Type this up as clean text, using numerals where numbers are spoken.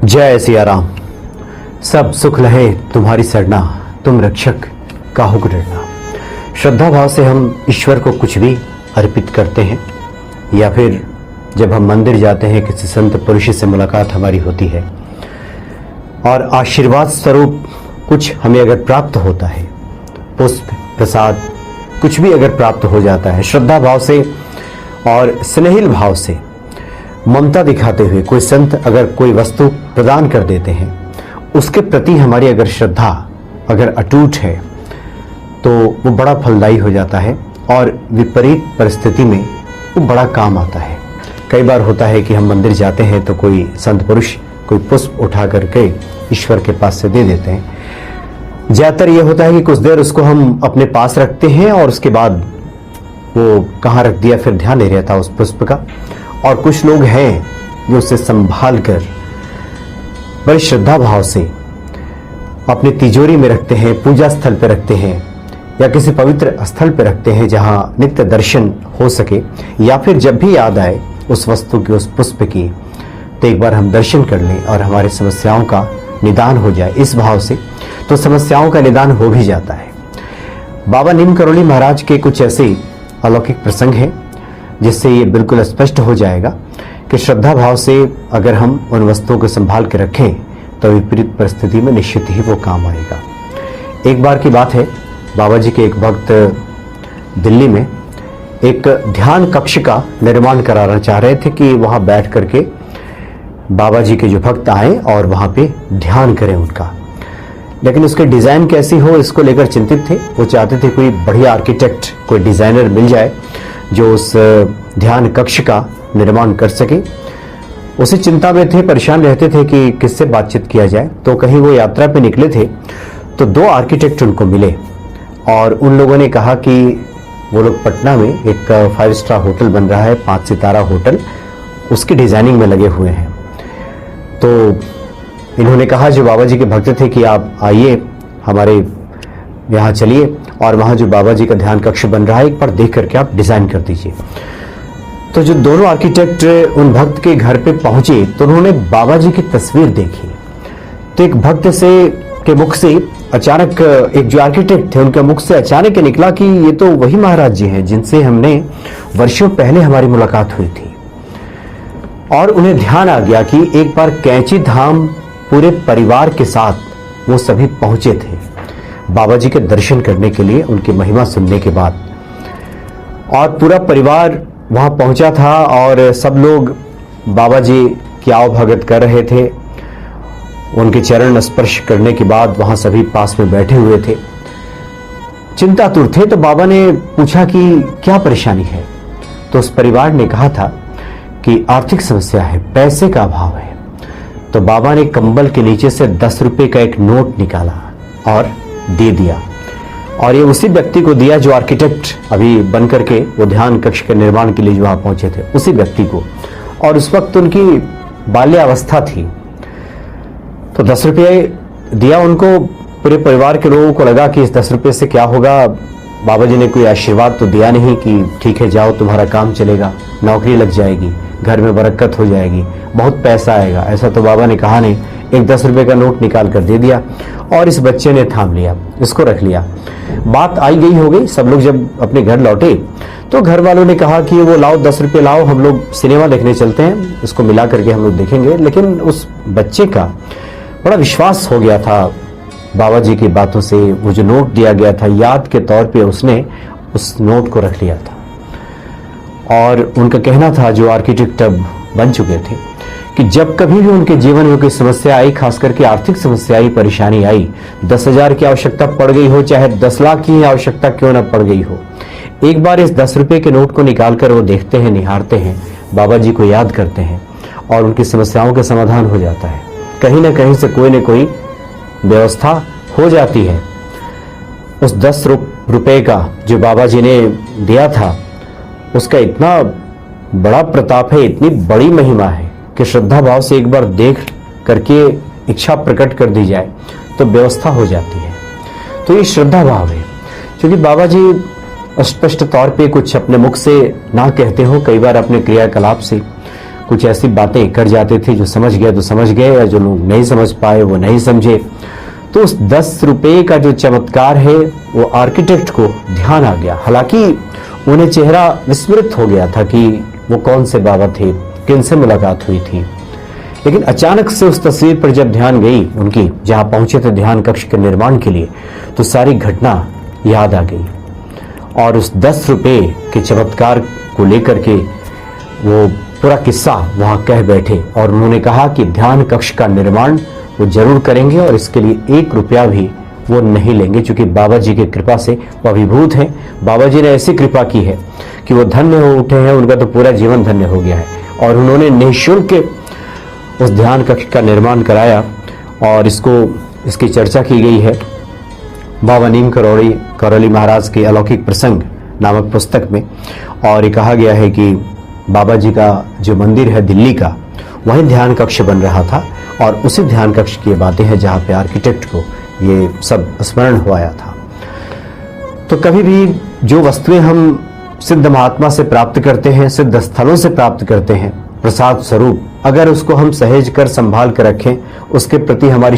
जय सिया राम। सब सुख लहे तुम्हारी सरना, तुम रक्षक काहू को डरना। श्रद्धा भाव से हम ईश्वर को कुछ भी अर्पित करते हैं, या फिर जब हम मंदिर जाते हैं, किसी संत पुरुष से मुलाकात हमारी होती है और आशीर्वाद स्वरूप कुछ हमें अगर प्राप्त होता है, पुष्प प्रसाद कुछ भी अगर प्राप्त हो जाता है, श्रद्धा भाव से और स्नेहिल भाव से ममता दिखाते हुए कोई संत अगर कोई वस्तु प्रदान कर देते हैं, उसके प्रति हमारी अगर श्रद्धा अगर अटूट है तो वो बड़ा फलदायी हो जाता है और विपरीत परिस्थिति में वो बड़ा काम आता है। कई बार होता है कि हम मंदिर जाते हैं तो कोई संत पुरुष कोई पुष्प उठा करके ईश्वर के पास से दे देते हैं। ज़्यादातर ये होता है कि कुछ देर उसको हम अपने पास रखते हैं और उसके बाद वो कहाँ रख दिया फिर ध्यान नहीं रहता उस पुष्प का। और कुछ लोग हैं जो उसे संभाल कर बड़ी श्रद्धा भाव से अपनी तिजोरी में रखते हैं, पूजा स्थल पर रखते हैं या किसी पवित्र स्थल पर रखते हैं जहां नित्य दर्शन हो सके, या फिर जब भी याद आए उस वस्तु की, उस पुष्प की, तो एक बार हम दर्शन कर लें और हमारी समस्याओं का निदान हो जाए। इस भाव से तो समस्याओं का निदान हो भी जाता है। बाबा नीम करोली महाराज के कुछ ऐसे अलौकिक प्रसंग हैं जिससे ये बिल्कुल स्पष्ट हो जाएगा कि श्रद्धा भाव से अगर हम उन वस्तुओं को संभाल के रखें तो विपरीत परिस्थिति में निश्चित ही वो काम आएगा। एक बार की बात है, बाबा जी के एक भक्त दिल्ली में एक ध्यान कक्ष का निर्माण कराना चाह रहे थे कि वहां बैठ करके बाबा जी के जो भक्त आए और वहां पे ध्यान करें उनका। लेकिन उसके डिजाइन कैसी हो इसको लेकर चिंतित थे। वो चाहते थे कोई बढ़िया आर्किटेक्ट, कोई डिजाइनर मिल जाए जो उस ध्यान कक्ष का निर्माण कर सके। उसी चिंता में थे, परेशान रहते थे कि किससे बातचीत किया जाए। तो कहीं वो यात्रा पे निकले थे तो दो आर्किटेक्ट उनको मिले और उन लोगों ने कहा कि वो लोग पटना में एक 5 स्टार होटल बन रहा है, 5 सितारा होटल, उसकी डिजाइनिंग में लगे हुए हैं। तो इन्होंने कहा जो बाबा जी के भक्त थे कि आप आइए हमारे यहाँ चलिए और वहाँ जो बाबा जी का ध्यान कक्ष बन रहा है एक बार देख करके आप डिजाइन कर दीजिए। तो जो दोनों आर्किटेक्ट उन भक्त के घर पे पहुंचे तो उन्होंने बाबा जी की तस्वीर देखी। तो एक भक्त से के मुख से अचानक, एक जो आर्किटेक्ट थे उनके मुख से अचानक निकला कि ये तो वही महाराज जी हैं जिनसे हमने वर्षों पहले हमारी मुलाकात हुई थी। और उन्हें ध्यान आ गया कि एक बार कैंची धाम पूरे परिवार के साथ वो सभी पहुंचे थे बाबा जी के दर्शन करने के लिए, उनकी महिमा सुनने के बाद। और पूरा परिवार वहां पहुंचा था और सब लोग बाबा जी की आओ भगत कर रहे थे। उनके चरण स्पर्श करने के बाद वहां सभी पास में बैठे हुए थे, चिंतातुर थे। तो बाबा ने पूछा कि क्या परेशानी है। तो उस परिवार ने कहा था कि आर्थिक समस्या है, पैसे का अभाव है। तो बाबा ने कंबल के नीचे से 10 रुपए का एक नोट निकाला और दे दिया। और ये उसी व्यक्ति को दिया जो आर्किटेक्ट अभी बन करके वो ध्यान कक्ष के निर्माण के लिए जो वहां पहुंचे थे, उसी व्यक्ति को। और उस वक्त उनकी बाल्यावस्था थी। तो 10 रुपये दिया उनको। पूरे परिवार के लोगों को लगा कि इस 10 रुपये से क्या होगा। बाबा जी ने कोई आशीर्वाद तो दिया नहीं कि ठीक है जाओ तुम्हारा काम चलेगा, नौकरी लग जाएगी, घर में बरकत हो जाएगी, बहुत पैसा आएगा, ऐसा तो बाबा ने कहा नहीं। एक 10 रुपए का नोट निकाल कर दे दिया और इस बच्चे ने थाम लिया, इसको रख लिया। बात आई गई हो गई। सब लोग जब अपने घर लौटे तो घर वालों ने कहा कि वो लाओ 10 रुपये लाओ, हम लोग सिनेमा देखने चलते हैं, इसको मिला करके हम लोग देखेंगे। लेकिन उस बच्चे का बड़ा विश्वास हो गया था बाबा जी की बातों से। वो जो नोट दिया गया था याद के तौर पे उसने उस नोट को रख लिया था। और उनका कहना था, जो आर्किटेक्ट अब बन चुके थे, कि जब कभी भी उनके जीवन में कोई समस्या आई, खास करके आर्थिक समस्या आई, परेशानी आई, 10,000 की आवश्यकता पड़ गई हो, चाहे 10 लाख की आवश्यकता क्यों ना पड़ गई हो, एक बार इस 10 रुपए के नोट को निकालकर वो देखते हैं, निहारते हैं, बाबा जी को याद करते हैं और उनकी समस्याओं का समाधान हो जाता है। कहीं ना कहीं से कोई न कोई व्यवस्था हो जाती है। उस 10 रुपए का जो बाबा जी ने दिया था, उसका इतना बड़ा प्रताप है, इतनी बड़ी महिमा है कि श्रद्धा भाव से एक बार देख करके इच्छा प्रकट कर दी जाए तो व्यवस्था हो जाती है। तो ये श्रद्धा भाव है। क्योंकि बाबा जी स्पष्ट तौर पे कुछ अपने मुख से ना कहते हो, कई बार अपने क्रियाकलाप से कुछ ऐसी बातें कर जाते थे, जो समझ गए तो समझ गए, या जो लोग नहीं समझ पाए वो नहीं समझे। तो उस 10 रुपए का जो चमत्कार है वो आर्किटेक्ट को ध्यान आ गया। हालांकि उन्हें चेहरा विस्मृत हो गया था कि वो कौन से बाबा थे, किनसे मुलाकात हुई थी। लेकिन अचानक से उस तस्वीर पर जब ध्यान गई उनकी, जहां पहुंचे थे ध्यान कक्ष के निर्माण के लिए, तो सारी घटना याद आ गई और उस 10 रुपए के चमत्कार को लेकर के वो पूरा किस्सा वहां कह बैठे। और उन्होंने कहा कि ध्यान कक्ष का निर्माण वो जरूर करेंगे और इसके लिए 1 रुपया भी वो नहीं लेंगे, क्योंकि बाबा जी की कृपा से वो अभिभूत हैं। बाबा जी ने ऐसी कृपा की है कि वो धन्य हो उठे हैं, उनका तो पूरा जीवन धन्य हो गया है। और उन्होंने निःशुल्क उस ध्यान कक्ष का निर्माण कराया और इसकी चर्चा की गई है बाबा नीम करौली महाराज के अलौकिक प्रसंग नामक पुस्तक में। और ये कहा गया है कि बाबा जी का जो मंदिर है दिल्ली का, वहीं ध्यान कक्ष बन रहा था और उसी ध्यान कक्ष की बातें हैं जहां पे आर्किटेक्ट को ये सब स्मरण हुआ था। तो कभी भी जो वस्तुएं हम सिद्ध महात्मा से प्राप्त करते हैं, सिद्ध स्थलों से प्राप्त करते हैं प्रसाद स्वरूप, अगर उसको हम सहेज कर संभाल कर रखें, उसके प्रति हमारी